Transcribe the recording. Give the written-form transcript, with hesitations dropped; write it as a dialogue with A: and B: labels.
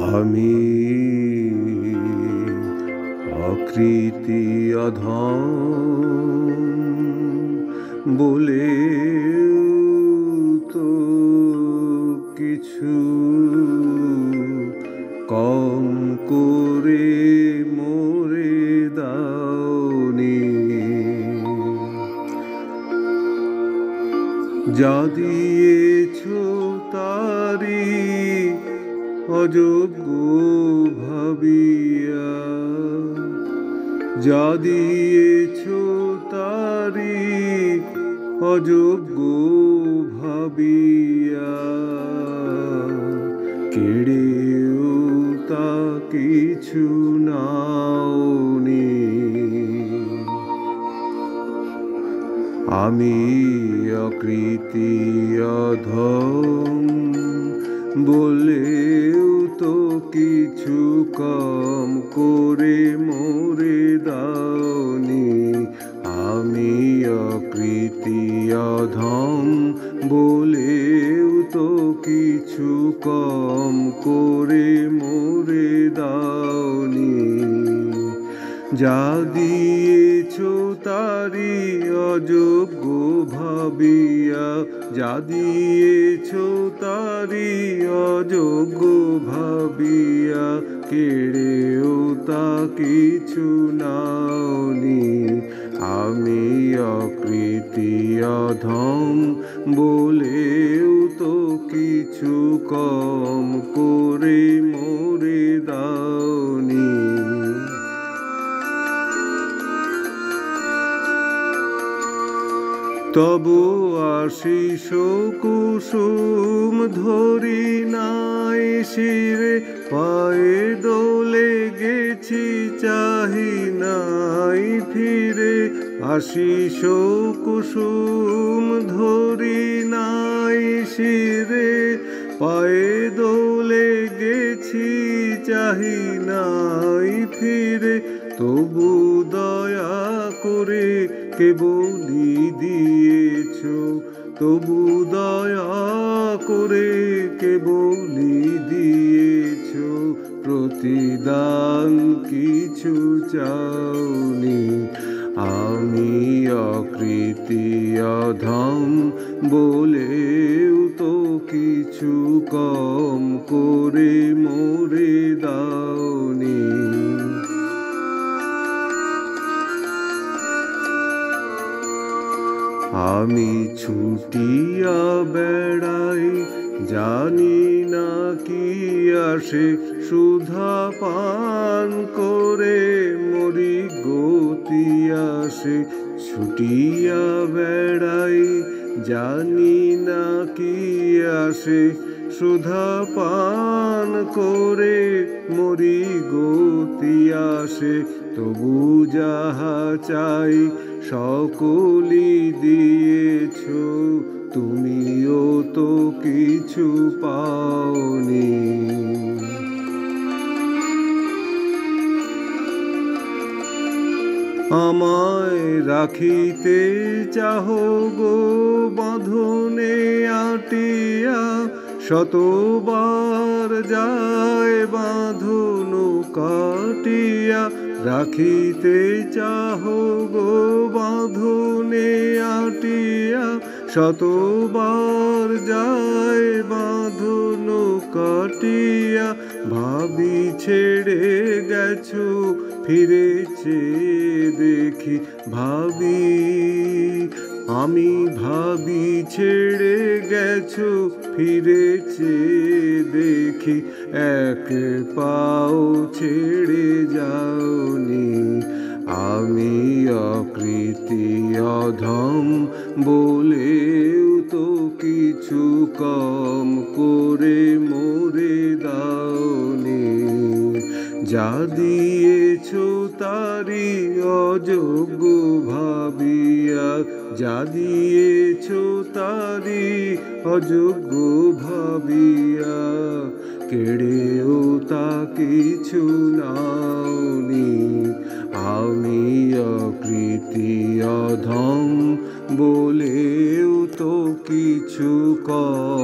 A: আমি অকৃতি অধম বলে তো কিছু কম করে মোরে দাওনি। যা দিয়েছ তারি অযোগ্য ভাবিয়া, যা দিয়েছ তারি অযোগ্য ভাবিয়া, কেড়েও তা কিছু নাওনি। আমি অকৃতি অধম বলেও তো কিছু কম করে মোরে দাওনি। আমি অকৃতি অধম বলেও তো কিছু কম করে মোরে দাওনি। যা দিয়েছ তারি অযোগ্য ভাবিয়া, যা দিয়েছ তারি অযোগ্য ভাবিয়া, কেড়েও তা কিছু নাওনি। আমি অকৃতি অধম বলেও তো কিছু কম করে মোরে দাওনি। তবু আশিস কুসুম ধরি নাই শিরে, পায়ে দোলে গেছি চাহি নাই ফিরে। আশিস কুসুম ধরি নাই শিরে, পায়ে দোলে গেছি চাহি নাই ফিরে। তবু দয়া করে কেবলি দিয়েছ, তবু দয়া করে কেবলি দিয়েছ, প্রতিদান কিছু চাওনি। আমি অকৃতি অধম বলেও তো কিছু কম করে মোরে দাওনি। আমি ছুটিয়া বেড়াই জানি না কি আসে, সুধা পান করে মরি গতি আসে। ছুটিয়া বেড়াই জানি না কি আসে, সুধা পান করে মরি গতি আসে। তবু যাহা চাই সকলি দিয়েছ, তুমিও তো কিছু পাওনি। আমায় রাখিতে চাহ গো বাঁধনে আটিয়া, শতবার যায় বাঁধন কাটিয়া। রাখিতে চাহ গো বাঁধনে আটিয়া, শতবার যায় বাঁধন কাটিয়া। ভাবি ছেড়ে গেছো ফিরেছে দেখি, ভাবি আমি ভাবি ছেড়ে গেছো ফিরেছে দেখি। এক পাও ছেড়ে যাওনি। আমি অকৃতি অধম বলেও তো কিছু কম করে মোরে দাওনি। যা দিয়েছ তারি অযোগ্য ভাবিয়া, যা দিয়েছ তারি অযোগ্য ভাবিয়া, কেড়েও তা কিছু নাওনি। আমি অকৃতি অধম বলেও তো কিছু কম